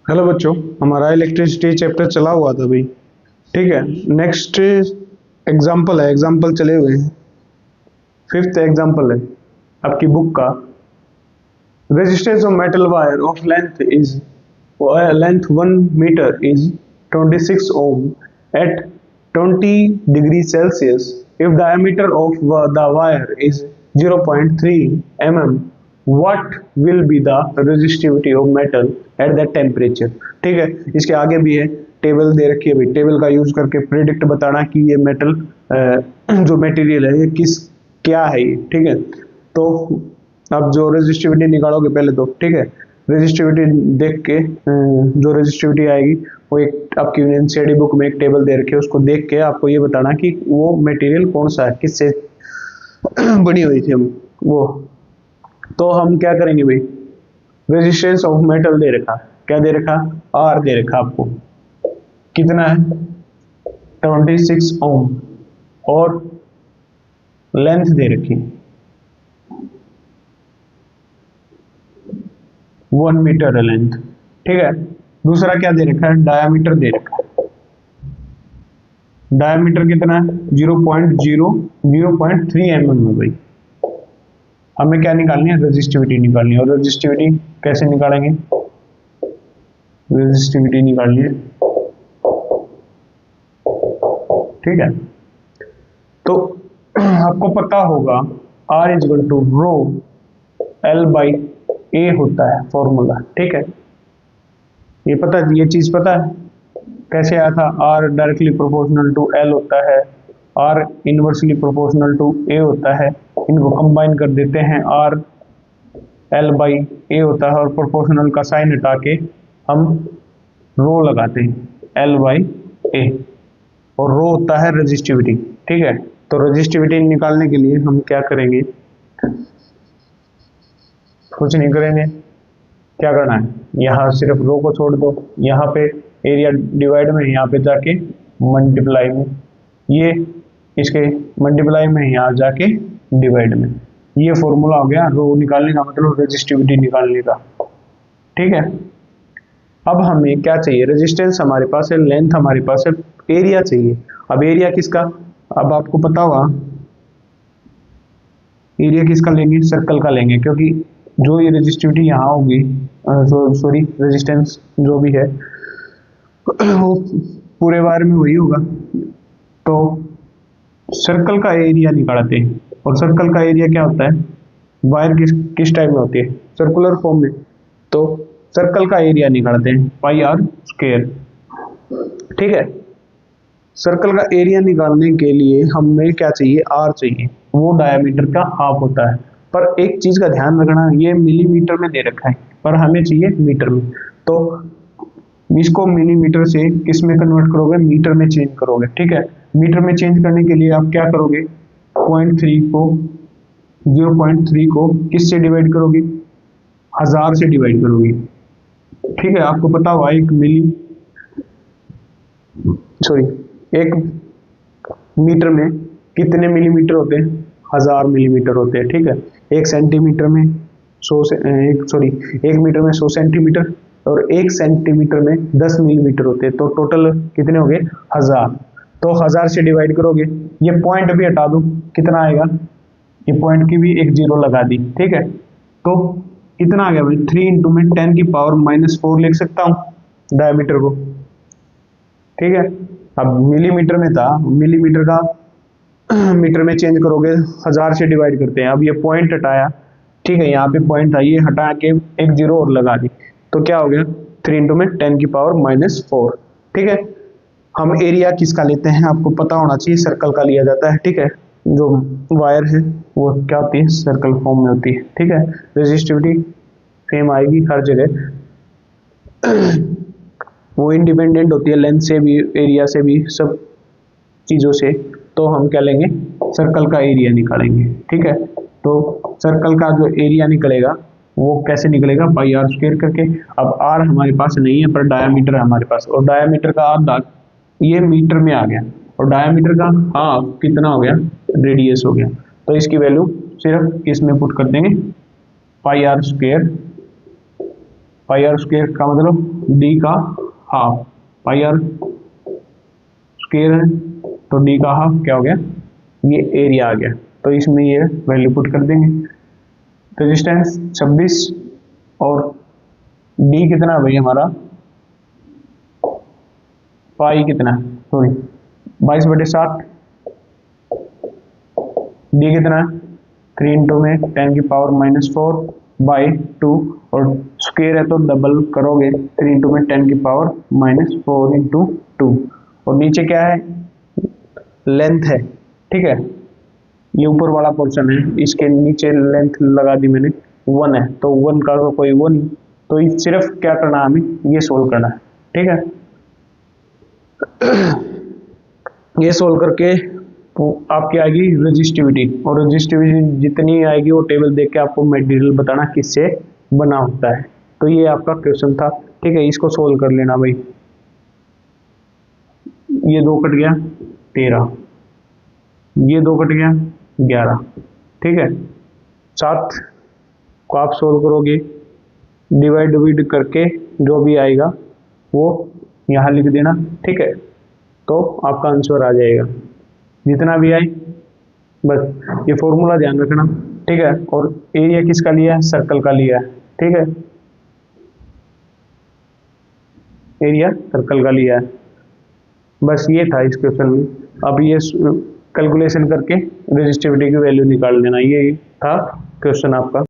Hello बच्चों, हमारा electricity chapter चला हुआ था अभी। ठीक है, नेक्स्ट एग्जाम्पल चले हुए हैं। फिफ्थ एग्जाम्पल है आपकी बुक का। Resistance of metal wire of length 1 metre is 26 ohm at 20 degree Celsius. If diameter of the wire is 0.3 mm, what will be the resistivity of metal at that temperature? ठीक है, इसके आगे भी है, table दे रखी है भाई। टेबल का यूज करके प्रिडिक्ट बताना कि ये मेटल जो मटेरियल है ये क्या है ये। ठीक है, तो अब जो रेजिस्टिविटी निकालोगे पहले तो, ठीक है, रेजिस्टिविटी देख के जो रेजिस्टिविटी आएगी वो एक आपकी एनसीईआरटी बुक में एक टेबल दे रखी है, उसको देख के आपको ये बताना कि वो मटेरियल कौन सा है, किससे बनी हुई थी हम वो। तो हम क्या करेंगे भाई, रेजिस्टेंस ऑफ मेटल दे रखा, क्या दे रखा, आर दे रखा आपको, कितना है 26 ओम, और लेंथ दे रखी 1 मीटर है लेंथ। ठीक है, दूसरा क्या दे रखा है, डायामीटर दे रखा है। डायामीटर कितना है 0.3 mm है भाई। हमें क्या निकालनी है, रेजिस्टिविटी निकालनी है। और रेजिस्टिविटी कैसे निकालेंगे, रेजिस्टिविटी निकालनी है। ठीक है, तो आपको पता होगा R equal to rho L by A होता है फॉर्मूला। ठीक है, ये पता, ये चीज पता है कैसे आया था। R directly proportional to L होता है, R inversely proportional to A होता है। इनको कंबाइन कर देते हैं, R L बाई ए होता है, और प्रोपोर्शनल का साइन हटा के हम रो लगाते हैं, L बाई ए, और रो होता है रेजिस्टिविटी। ठीक है, तो रेजिस्टिविटी निकालने के लिए हम क्या करेंगे, कुछ नहीं करेंगे। क्या करना है, यहाँ सिर्फ रो को छोड़ दो, यहाँ पे एरिया डिवाइड में, यहाँ पे जाके मल्टीप्लाई में, ये इसके मल्टीप्लाई में, यहाँ जाके डिवाइड में। ये फॉर्मूला हो गया रो निकालने का, मतलब रेजिस्टिविटी निकालने का। ठीक है, अब हमें क्या चाहिए, रेजिस्टेंस हमारे पास है, लेंथ हमारे पास है, एरिया चाहिए। अब एरिया किसका, अब आपको पता होगा एरिया किसका लेंगे, सर्कल का लेंगे, क्योंकि जो ये रेजिस्टिविटी यहाँ होगी, सॉरी रेजिस्टेंस जो भी है वो पूरे वायर में वही होगा। तो सर्कल का एरिया निकालते हैं, और सर्कल का एरिया क्या होता है, वायर किस टाइप में होती है, सर्कुलर फॉर्म में। तो सर्कल का एरिया निकालते हैं पाई आर स्क्वायर। ठीक है, सर्कल का एरिया निकालने के लिए हमें क्या चाहिए, आर चाहिए, वो डायमीटर का हाफ होता है। पर एक चीज का ध्यान रखना, ये मिलीमीटर में दे रखा है, पर हमें चाहिए मीटर में। तो इसको मिलीमीटर से किस में कन्वर्ट करोगे, मीटर में चेंज करोगे। ठीक है, मीटर में चेंज करने के लिए आप क्या करोगे, 0.3 को किससे डिवाइड करोगे, 1000 से डिवाइड करोगे। ठीक है, आपको पता हुआ एक मीटर में कितने मिलीमीटर होते हैं, 1000 मिलीमीटर होते हैं। ठीक है, एक सेंटीमीटर में 1 मीटर में 100 सेंटीमीटर, और 1 सेंटीमीटर में 10 मिलीमीटर होते हैं। तो टोटल कितने हो गए, 1000। तो 1000 से डिवाइड करोगे, ये पॉइंट भी हटा दो, कितना आएगा, ये पॉइंट की भी एक जीरो लगा दी। ठीक है, तो कितना आ गया भाई, 3 इंटू में 10 की पावर -4 लिख सकता हूँ डायमीटर को। ठीक है, अब मिलीमीटर में था, मिलीमीटर का मीटर में चेंज करोगे, 1000 से डिवाइड करते हैं। अब ये पॉइंट हटाया, ठीक है, यहाँ पे पॉइंट था, ये हटा के एक जीरो और लगा दी, तो क्या हो गया 3 इंटू में 10 की पावर -4। ठीक है, हम एरिया किसका लेते हैं आपको पता होना चाहिए, सर्कल का लिया जाता है। ठीक है, जो वायर है वो क्या होती है, सर्कल फॉर्म में होती है। ठीक है, रेजिस्टिविटी सेम आएगी हर जगह, वो इंडिपेंडेंट होती है लेंथ से भी, एरिया से भी, सब चीज़ों से। तो हम क्या लेंगे, सर्कल का एरिया निकालेंगे। ठीक है, तो सर्कल का जो एरिया निकलेगा वो कैसे निकलेगा, पाई आर स्क्वायर करके। अब आर हमारे पास नहीं है, पर डायामीटर है हमारे पास, और डायामीटर का आधा ये मीटर में आ गया, और डायामीटर का हाफ कितना हो गया, रेडियस हो गया। तो इसकी वैल्यू सिर्फ इसमें पुट कर देंगे, पाई आर पाई आर स्क्वायर का मतलब डी का हाफ, पाई आर स्क्वायर है तो डी का हाफ क्या हो गया, ये एरिया आ गया। तो इसमें ये वैल्यू पुट कर देंगे। रेजिस्टेंस 26 और डी कितना है भाई हमारा, पाई कितना है, सॉरी 22/7, डी कितना है 3 इंटू में 10 की पावर -4/2 और स्क्वायर है तो डबल करोगे 3 इंटू में 10 की पावर -4 इंटू 2 और नीचे क्या है, लेंथ है, ठीक है, ये ऊपर वाला पोर्शन है, इसके नीचे लेंथ लगा दी मैंने 1 है, तो 1 का तो कोई वो नहीं, तो ये सिर्फ क्या करना है हमें, ये सोल्व करना है, ठीक है। ये सोल्व करके आपकी आएगी रेजिस्टिविटी, और रेजिस्टिविटी जितनी आएगी वो टेबल देख के आपको मटेरियल बताना किससे बना होता है। तो ये आपका क्वेश्चन था, ठीक है, इसको सोल्व कर लेना भाई। ये 2 कट गया 13, ये 2 कट गया 11, ठीक है। 7 को आप सोल्व करोगे, डिवाइड करके जो भी आएगा वो यहाँ लिख देना, ठीक है, तो आपका आंसर आ जाएगा जितना भी आए, बस ये फॉर्मूला ध्यान रखना, ठीक है। और एरिया किसका लिया है, सर्कल का लिया है, ठीक है, एरिया सर्कल का लिया है। बस ये था इस क्वेश्चन में। अब ये कैलकुलेशन करके रेजिस्टिविटी की वैल्यू निकाल लेना, ये था क्वेश्चन आपका।